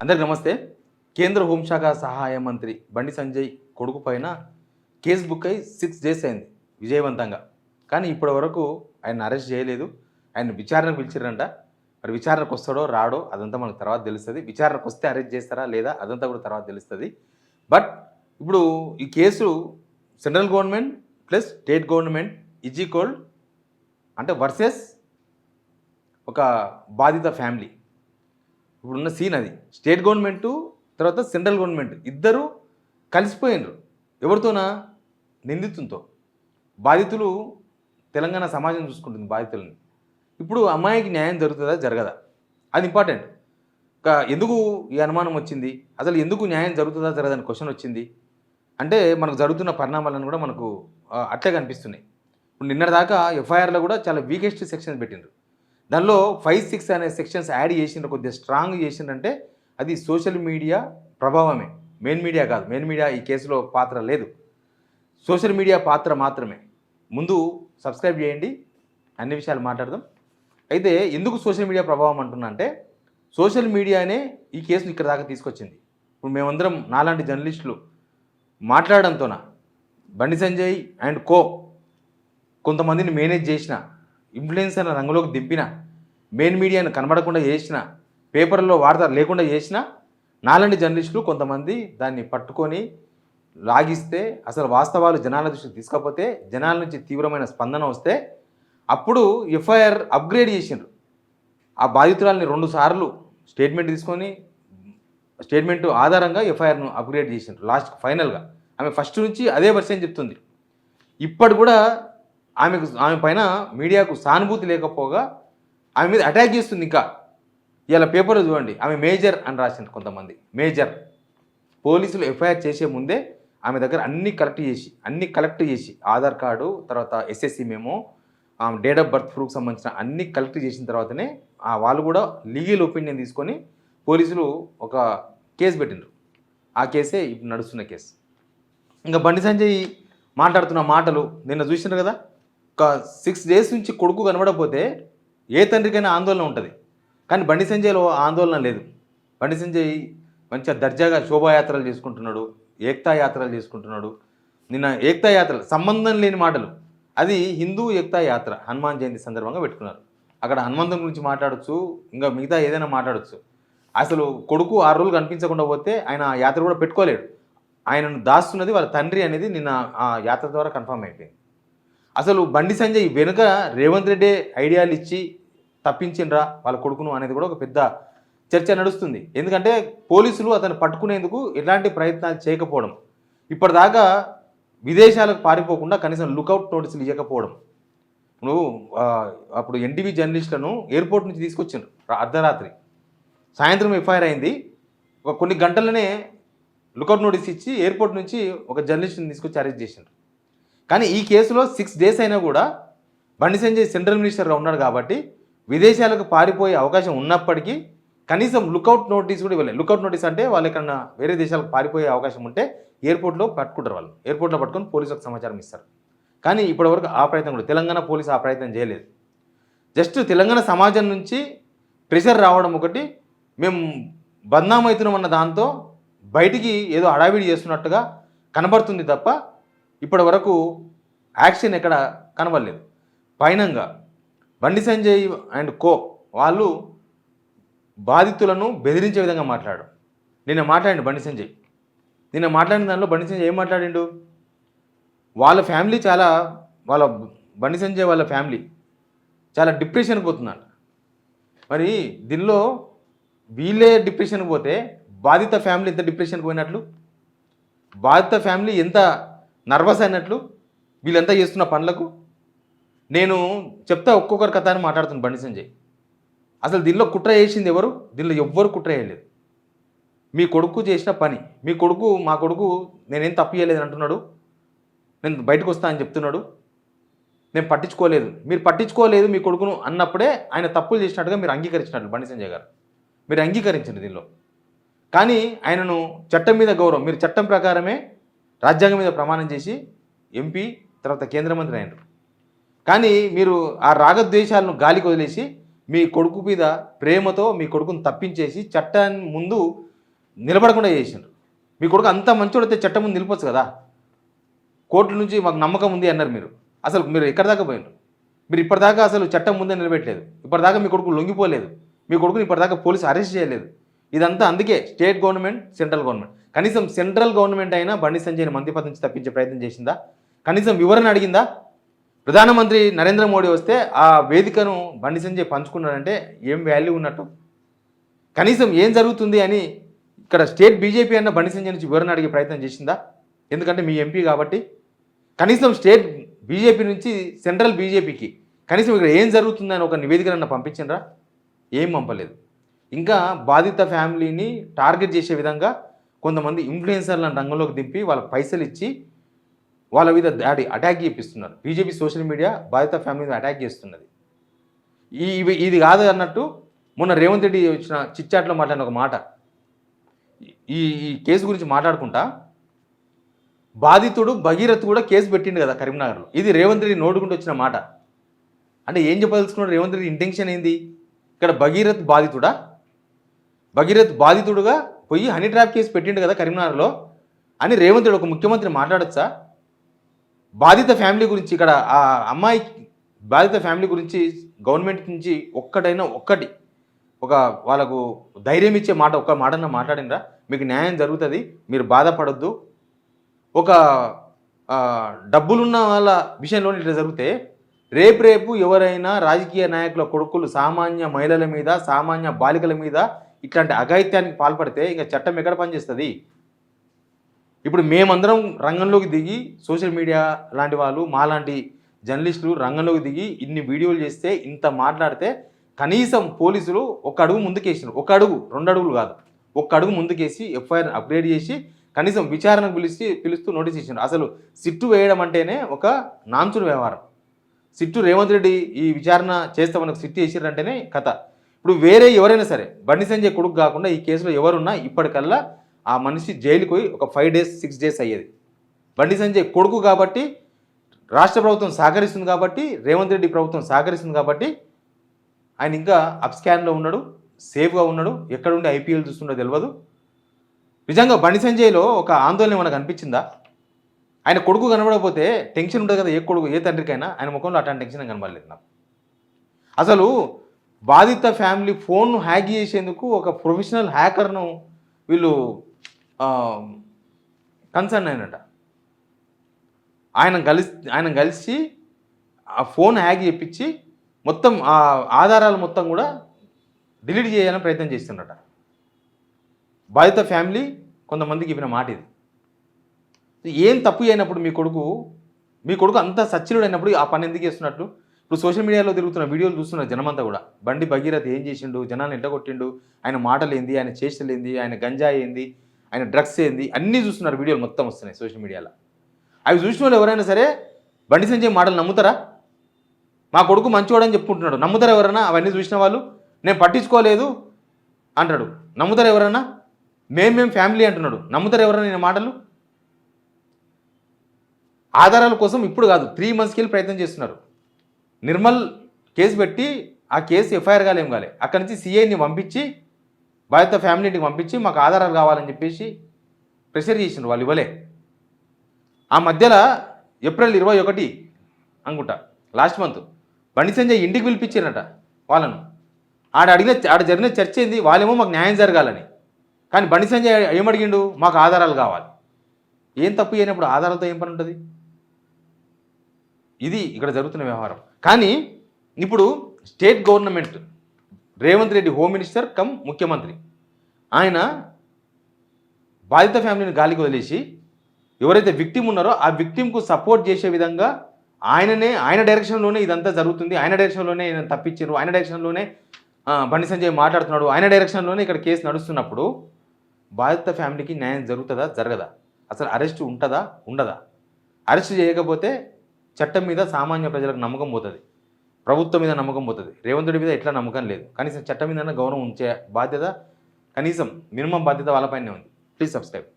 అందరికి నమస్తే. కేంద్ర హోంశాఖ సహాయ మంత్రి బండి సంజయ్ కొడుకు పైన కేసు బుక్ అయి 6 డేస్ అయింది విజయవంతంగా. కానీ ఇప్పటి వరకు ఆయన అరెస్ట్ చేయలేదు. ఆయన విచారణకు పిలిచిరంట. మరి విచారణకు వస్తాడో రాడో అదంతా మనకు తర్వాత తెలుస్తుంది. విచారణకు వస్తే అరెస్ట్ చేస్తారా లేదా అదంతా కూడా తర్వాత తెలుస్తుంది. బట్ ఇప్పుడు ఈ case central government plus state government is equal అంటే వర్సెస్ ఒక బాధిత ఫ్యామిలీ. ఇప్పుడున్న సీన్ అది. స్టేట్ గవర్నమెంటు తర్వాత సెంట్రల్ గవర్నమెంట్ ఇద్దరు కలిసిపోయినరు. ఎవరితోనా? నిందితులతో. బాధితులు తెలంగాణ సమాజం చూసుకుంటుంది బాధితులని. ఇప్పుడు అమ్మాయికి న్యాయం జరుగుతుందా జరగదా అది ఇంపార్టెంట్. ఎందుకు ఈ అనుమానం వచ్చింది, అసలు ఎందుకు న్యాయం జరుగుతుందా జరగదని క్వశ్చన్ వచ్చింది అంటే మనకు జరుగుతున్న పరిణామాలను కూడా మనకు అట్లే కనిపిస్తున్నాయి. ఇప్పుడు నిన్నటిదాకా ఎఫ్ఐఆర్లో కూడా చాలా వీకెస్ట్ సెక్షన్స్ పెట్టిండ్రు. దానిలో 5, 6 అనే సెక్షన్స్ యాడ్ చేసిండ్రు, కొద్దిగా స్ట్రాంగ్ చేసిండ్రంటే అది సోషల్ మీడియా ప్రభావమే, మెయిన్ మీడియా కాదు. మెయిన్ మీడియా ఈ కేసులో పాత్ర లేదు, సోషల్ మీడియా పాత్ర మాత్రమే. ముందు సబ్స్క్రైబ్ చేయండి, అన్ని విషయాలు మాట్లాడదాం. అయితే ఎందుకు సోషల్ మీడియా ప్రభావం అంటున్నా అంటే సోషల్ మీడియానే ఈ కేసును ఇక్కడ దాకా తీసుకొచ్చింది. ఇప్పుడు మేమందరం నాలాంటి జర్నలిస్టులు మాట్లాడడంతోన బండి సంజయ్ అండ్ కో కొంతమందిని మేనేజ్ చేసిన, ఇన్ఫ్లుయెన్సర్ల రంగంలోకి దింపిన, మెయిన్ మీడియాను కనబడకుండా చేసిన, పేపర్లో వార్త లేకుండా చేసిన నాలాంటి జర్నలిస్టులు కొంతమంది దాన్ని పట్టుకొని లాగిస్తే, అసలు వాస్తవాలు జనాల దృష్టికి తీసుకపోతే, జనాల నుంచి తీవ్రమైన స్పందన వస్తే అప్పుడు ఎఫ్ఐఆర్ అప్గ్రేడ్ చేసిండ్రు. ఆ బాధితురాలని 2 సార్లు స్టేట్మెంట్ తీసుకొని స్టేట్మెంట్ ఆధారంగా ఎఫ్ఐఆర్ను అప్గ్రేడ్ చేసిండ్రు. లాస్ట్ ఫైనల్గా ఆమె ఫస్ట్ నుంచి అదే వర్షన్ చెప్తుంది. ఇప్పటి కూడా ఆమె పైన మీడియాకు సానుభూతి లేకపోగా ఆమె మీద అటాక్ చేస్తుంది. ఇంకా ఇలా పేపర్లో చూడండి, ఆమె మేజర్ అని రాసింది కొంతమంది. మేజర్ పోలీసులు ఎఫ్ఐఆర్ చేసే ముందే ఆమె దగ్గర అన్నీ కలెక్ట్ చేసి ఆధార్ కార్డు, తర్వాత SSC memo, date of birth ప్రూఫ్కి సంబంధించిన అన్నీ కలెక్ట్ చేసిన తర్వాతనే వాళ్ళు కూడా లీగల్ ఒపీనియన్ తీసుకొని పోలీసులు ఒక కేసు పెట్టిండ్రు. ఆ కేసే ఇప్పుడు నడుస్తున్న కేసు. ఇంకా బండి సంజయ్ మాట్లాడుతున్న మాటలు నిన్న చూసినారు కదా. ఒక 6 డేస్ నుంచి కొడుకు కనబడకపోతే ఏ తండ్రికైనా ఆందోళన ఉంటుంది. కానీ బండి సంజయ్లో ఆందోళన లేదు. బండి సంజయ్ మంచిగా దర్జాగా శోభాయాత్రలు చేసుకుంటున్నాడు, ఏక్తా యాత్రలు చేసుకుంటున్నాడు. నిన్న ఏక్తా యాత్రలు సంబంధం లేని మాటలు, అది హిందూ ఏక్తా యాత్ర హనుమాన్ జయంతి సందర్భంగా పెట్టుకున్నారు. అక్కడ హనుమంతం గురించి మాట్లాడచ్చు, ఇంకా మిగతా ఏదైనా మాట్లాడచ్చు. అసలు కొడుకు 6 రోజులు కనిపించకుండా పోతే ఆయన ఆ యాత్ర కూడా పెట్టుకోలేడు. ఆయనను దాస్తున్నది వాళ్ళ తండ్రి అనేది నిన్న ఆ యాత్ర ద్వారా కన్ఫర్మ్ అయిపోయింది. అసలు బండి సంజయ్ వెనుక రేవంత్ రెడ్డి ఐడియాలు ఇచ్చి తప్పించిండ్రా వాళ్ళ కొడుకును అనేది కూడా ఒక పెద్ద చర్చ నడుస్తుంది. ఎందుకంటే పోలీసులు అతను పట్టుకునేందుకు ఎలాంటి ప్రయత్నాలు చేయకపోవడం, ఇప్పటిదాకా విదేశాలకు పారిపోకుండా కనీసం లుకౌట్ నోటీసులు ఇవ్వకపోవడం. అప్పుడు ఎన్టీవీ జర్నలిస్టులను ఎయిర్పోర్ట్ నుంచి తీసుకొచ్చిండ్రు అర్ధరాత్రి, సాయంత్రం ఎఫ్ఐఆర్ అయింది. కొన్ని గంటలనే లుకౌట్ నోటీస్ ఇచ్చి ఎయిర్పోర్ట్ నుంచి ఒక జర్నలిస్ట్ని తీసుకొచ్చి అరెస్ట్ చేసిండ్రు. కానీ ఈ కేసులో 6 డేస్ అయినా కూడా బండి సంజయ్ సెంట్రల్ మినిస్టర్గా ఉన్నాడు కాబట్టి విదేశాలకు పారిపోయే అవకాశం ఉన్నప్పటికీ కనీసం లుకౌట్ నోటీస్ కూడా ఇవ్వలేదు. లుకౌట్ నోటీస్ అంటే వాళ్ళు ఎక్కడన్నా వేరే దేశాలకు పారిపోయే అవకాశం ఉంటే ఎయిర్పోర్ట్లో పట్టుకుంటారు. వాళ్ళు ఎయిర్పోర్ట్లో పట్టుకొని పోలీసులకు సమాచారం ఇస్తారు. కానీ ఇప్పటివరకు ఆ ప్రయత్నం కూడా తెలంగాణ పోలీసు ఆ ప్రయత్నం చేయలేదు. జస్ట్ తెలంగాణ సమాజం నుంచి ప్రెషర్ రావడం ఒకటి, మేము బద్నాం అవుతున్నాం అన్న దాంతో బయటికి ఏదో హడావిడి చేస్తున్నట్టుగా కనబడుతుంది తప్ప ఇప్పటి వరకు యాక్షన్ ఎక్కడ కనబడలేదు. పైనంగా బండి సంజయ్ అండ్ కో వాళ్ళు బాధితులను బెదిరించే విధంగా మాట్లాడు. నిన్న మాట్లాడిండు బండి సంజయ్. నిన్న మాట్లాడిన దానిలో బండి సంజయ్ ఏం మాట్లాడిండు, వాళ్ళ ఫ్యామిలీ బండి సంజయ్ వాళ్ళ ఫ్యామిలీ చాలా డిప్రెషన్కి పోతుందంట. మరి దీనిలో వీళ్ళే డిప్రెషన్కి పోతే బాధిత ఫ్యామిలీ ఎంత డిప్రెషన్కి పోయినట్లు, బాధిత ఫ్యామిలీ ఎంత నర్వస్ అయినట్లు వీళ్ళంతా చేస్తున్న పనులకు. నేను చెప్తా ఒక్కొక్కరి కథ అని మాట్లాడుతున్న బండి సంజయ్. అసలు దీనిలో కుట్ర చేసింది ఎవరు? దీనిలో ఎవ్వరు కుట్ర చేయలేదు. మీ కొడుకు చేసిన పని, మా కొడుకు నేనేం తప్పు చేయలేదు అంటున్నాడు, నేను బయటకు వస్తా అని చెప్తున్నాడు, నేను పట్టించుకోలేదు. మీరు పట్టించుకోలేదు మీ కొడుకును అన్నప్పుడే ఆయన తప్పులు చేసినట్టుగా మీరు అంగీకరించినట్లు బండి సంజయ్ గారు, మీరు అంగీకరించండి దీనిలో. కానీ ఆయనను చట్టం మీద గౌరవం, మీరు చట్టం ప్రకారమే రాజ్యాంగం మీద ప్రమాణం చేసి ఎంపీ తర్వాత కేంద్ర మంత్రి అయినారు. కానీ మీరు ఆ రాగద్వేషాలను గాలికి వదిలేసి మీ కొడుకు మీద ప్రేమతో మీ కొడుకును తప్పించేసి చట్టాన్ని ముందు నిలబడకుండా చేసిండ్రు. మీ కొడుకు అంత మంచోడితే చట్టం ముందు నిలిపొచ్చు కదా. కోర్టు నుంచి మాకు నమ్మకం ఉంది అన్నారు మీరు. అసలు మీరు ఎక్కడి దాకా పోయినారు? మీరు ఇప్పటిదాకా అసలు చట్టం ముందే నిలబెట్టలేదు. ఇప్పటిదాకా మీ కొడుకు లొంగిపోలేదు. మీ కొడుకుని ఇప్పటిదాకా పోలీసు అరెస్ట్ చేయలేదు. ఇదంతా అందుకే స్టేట్ గవర్నమెంట్, సెంట్రల్ గవర్నమెంట్. కనీసం సెంట్రల్ గవర్నమెంట్ అయినా బండి సంజయ్ని మంత్రిపదం నుంచి తప్పించే ప్రయత్నం చేసిందా? కనీసం వివరణ అడిగిందా? ప్రధానమంత్రి నరేంద్ర మోడీ వస్తే ఆ వేదికను బండి సంజయ్ పంచుకున్నాడంటే ఏం వాల్యూ ఉన్నట్టు? కనీసం ఏం జరుగుతుంది అని ఇక్కడ స్టేట్ బీజేపీ అన్న బండి సంజయ్ నుంచి వివరణ అడిగే ప్రయత్నం చేసిందా? ఎందుకంటే మీ ఎంపీ కాబట్టి. కనీసం స్టేట్ బీజేపీ నుంచి సెంట్రల్ బీజేపీకి కనీసం ఇక్కడ ఏం జరుగుతుందని ఒక నివేదికనన్నా పంపించిండ్రా? ఏం పంపలేదు. ఇంకా బాధిత ఫ్యామిలీని టార్గెట్ చేసే విధంగా కొంతమంది ఇన్ఫ్లుయెన్సర్లను రంగంలోకి దింపి వాళ్ళ పైసలు ఇచ్చి వాళ్ళ మీద అటాక్ చేపిస్తున్నారు. బీజేపీ సోషల్ మీడియా బాధిత ఫ్యామిలీని అటాక్ చేస్తున్నది. ఇది కాదు అన్నట్టు మొన్న రేవంత్ రెడ్డి వచ్చిన చిట్చాట్లో మాట్లాడిన ఒక మాట, ఈ కేసు గురించి మాట్లాడుకుంటా, బాధితుడు భగీరథ్ కూడా కేసు పెట్టిండు కదా కరీంనగర్లో. ఇది రేవంత్ రెడ్డి నోటుకుంటూ వచ్చిన మాట. అంటే ఏం చెప్పదలుచుకున్నాడు రేవంత్ రెడ్డి? ఇంటెన్షన్ ఏంది? ఇక్కడ భగీరథ్ బాధితుడా? భగీరథ్ బాధితుడుగా పోయి హనీ ట్రాప్ కేసు పెట్టిండు కదా కరీంనగర్లో అని రేవంత్ రెడ్డి ఒక ముఖ్యమంత్రి మాట్లాడచ్చా? బాధిత ఫ్యామిలీ గురించి ఇక్కడ ఆ అమ్మాయి బాధిత ఫ్యామిలీ గురించి గవర్నమెంట్ నుంచి ఒక్కటి ఒక వాళ్ళకు ధైర్యం ఇచ్చే మాట ఒక్క మాటన్నా మాట్లాడినరా? మీకు న్యాయం జరుగుతుంది, మీరు బాధపడొద్దు. ఒక డబ్బులున్న వాళ్ళ విషయంలో ఇట్లా జరిగితే రేపు ఎవరైనా రాజకీయ నాయకుల కొడుకులు సామాన్య మహిళల మీద, సామాన్య బాలికల మీద ఇట్లాంటి అఘాయిత్యానికి పాల్పడితే ఇంకా చట్టం ఎక్కడ పనిచేస్తుంది? ఇప్పుడు మేమందరం రంగంలోకి దిగి సోషల్ మీడియా లాంటి వాళ్ళు, మాలాంటి జర్నలిస్టులు రంగంలోకి దిగి ఇన్ని వీడియోలు చేస్తే, ఇంత మాట్లాడితే కనీసం పోలీసులు ఒక అడుగు ముందుకేసినారు. ఒక అడుగు, 2 అడుగులు కాదు, ఒక్క అడుగు ముందుకేసి ఎఫ్ఐఆర్ అప్గ్రేడ్ చేసి కనీసం విచారణకు పిలుస్తూ నోటీస్ ఇచ్చినారు. అసలు సిట్టు వేయడం అంటేనే ఒక నాంచుడు వ్యవహారం. సిట్టు రేవంత్ రెడ్డి ఈ విచారణ చేస్తామని సిట్టు వేసిరంటేనే కథ. ఇప్పుడు వేరే ఎవరైనా సరే బండి సంజయ్ కొడుకు కాకుండా ఈ కేసులో ఎవరున్నా ఇప్పటికల్లా ఆ మనిషి జైలుకు పోయి ఒక 5 days 6 days అయ్యేది. బండి సంజయ్ కొడుకు కాబట్టి, రాష్ట్ర ప్రభుత్వం సహకరిస్తుంది కాబట్టి, రేవంత్ రెడ్డి ప్రభుత్వం సహకరిస్తుంది కాబట్టి ఆయన ఇంకా అప్స్కాన్లో ఉన్నాడు, సేఫ్గా ఉన్నాడు. ఎక్కడుండి ఐపీఎల్ చూస్తుండో తెలియదు. నిజంగా బండి సంజయ్లో ఒక ఆందోళన మనకు అనిపించిందా? ఆయన కొడుకు కనబడకపోతే టెన్షన్ ఉంటుంది కదా, ఏ తండ్రికైనా. ఆయన ముఖంలో అట్లాంటి టెన్షన్ కనబడలేదు నాకు. అసలు బాధిత ఫ్యామిలీ ఫోన్ను హ్యాక్ చేసేందుకు ఒక ప్రొఫెషనల్ హ్యాకర్ను వీళ్ళు కన్సర్న్ అయినట. ఆయన కలిసి ఆ ఫోన్ హ్యాక్ చేయించి మొత్తం ఆ ఆధారాలు మొత్తం కూడా డిలీట్ చేయాలని ప్రయత్నం చేస్తుండట. బాధిత ఫ్యామిలీ కొంతమందికి ఇవ్విన మాట ఇది. ఏం తప్పు అయినప్పుడు మీ కొడుకు అంత సచ్చిలుడు అయినప్పుడు ఆ పని ఎందుకు చేస్తున్నట్లు? ఇప్పుడు సోషల్ మీడియాలో తిరుగుతున్న వీడియోలు చూస్తున్నారు జనమంతా కూడా. బండి భగీరథ్ ఏం చేసిండు, జనాన్ని ఎట్లా కొట్టిండు, ఆయన మాటలు ఏంది, ఆయన చేష్టలు ఏంది, ఆయన గంజాయి ఏంది, ఆయన డ్రగ్స్ ఏంది, అన్నీ చూస్తున్నారు. వీడియోలు మొత్తం వస్తున్నాయి సోషల్ మీడియాలో. అవి చూసిన వాళ్ళు ఎవరైనా సరే బండి సంజయ్ మాటలు నమ్ముతారా? మా కొడుకు మంచివాడని చెప్పుకుంటున్నాడు, నమ్ముతారా ఎవరైనా? అవన్నీ చూసిన వాళ్ళు నేను పట్టించుకోలేదు అంటాడు, నమ్ముతారా ఎవరైనా? మేము ఫ్యామిలీ అంటున్నాడు, నమ్ముతారా ఎవరైనా నేను మాటలు? ఆధారాల కోసం ఇప్పుడు కాదు 3 monthsకి వెళ్ళి ప్రయత్నం చేస్తున్నారు. నిర్మల్ కేసు పెట్టి ఆ కేసు ఎఫ్ఐఆర్ కాలేం కాలే, అక్కడి నుంచి సిఐని పంపించి బాధిత ఫ్యామిలీకి పంపించి మాకు ఆధారాలు కావాలని చెప్పేసి ప్రెషర్ చేసినారు. వాళ్ళు ఇవ్వలే. ఆ మధ్యలో ఏప్రిల్ 21 అనుకుంటా లాస్ట్ మంత్ బండి సంజయ్ ఇంటికి పిలిపించారట వాళ్ళను. ఆడ జరిగిన చర్చ ఏంది, వాళ్ళేమో మాకు న్యాయం జరగాలని. కానీ బండి సంజయ్ ఏమడిగిండు, మాకు ఆధారాలు కావాలి. ఏం తప్పు అయినప్పుడు ఆధారాలతో ఏం పని ఉంటుంది? ఇది ఇక్కడ జరుగుతున్న వ్యవహారం. కానీ ఇప్పుడు state government Revanth Reddy home minister come ముఖ్యమంత్రి ఆయన బాధిత ఫ్యామిలీని గాలికి వదిలేసి ఎవరైతే విక్టిమ్ ఉన్నారో ఆ విక్టిమ్కు సపోర్ట్ చేసే విధంగా ఆయన డైరెక్షన్లోనే ఇదంతా జరుగుతుంది, ఆయన డైరెక్షన్లోనే తప్పించారు, ఆయన డైరెక్షన్లోనే బండి సంజయ్ మాట్లాడుతున్నాడు, ఆయన డైరెక్షన్లోనే ఇక్కడ కేసు నడుస్తున్నప్పుడు బాధిత ఫ్యామిలీకి న్యాయం జరుగుతుందా జరగదా? అసలు అరెస్ట్ ఉంటుందా ఉండదా? అరెస్ట్ చేయకపోతే చట్టం మీద సామాన్య ప్రజలకు నమ్మకం పోతుంది, ప్రభుత్వం మీద నమ్మకం పోతుంది. రేవంత్ రెడ్డి మీద ఎట్లా నమ్మకం లేదు. కనీసం చట్టం మీద గౌరవం ఉంచే బాధ్యత, కనీసం మినిమం బాధ్యత వాళ్ళపైనే ఉంది. Please subscribe.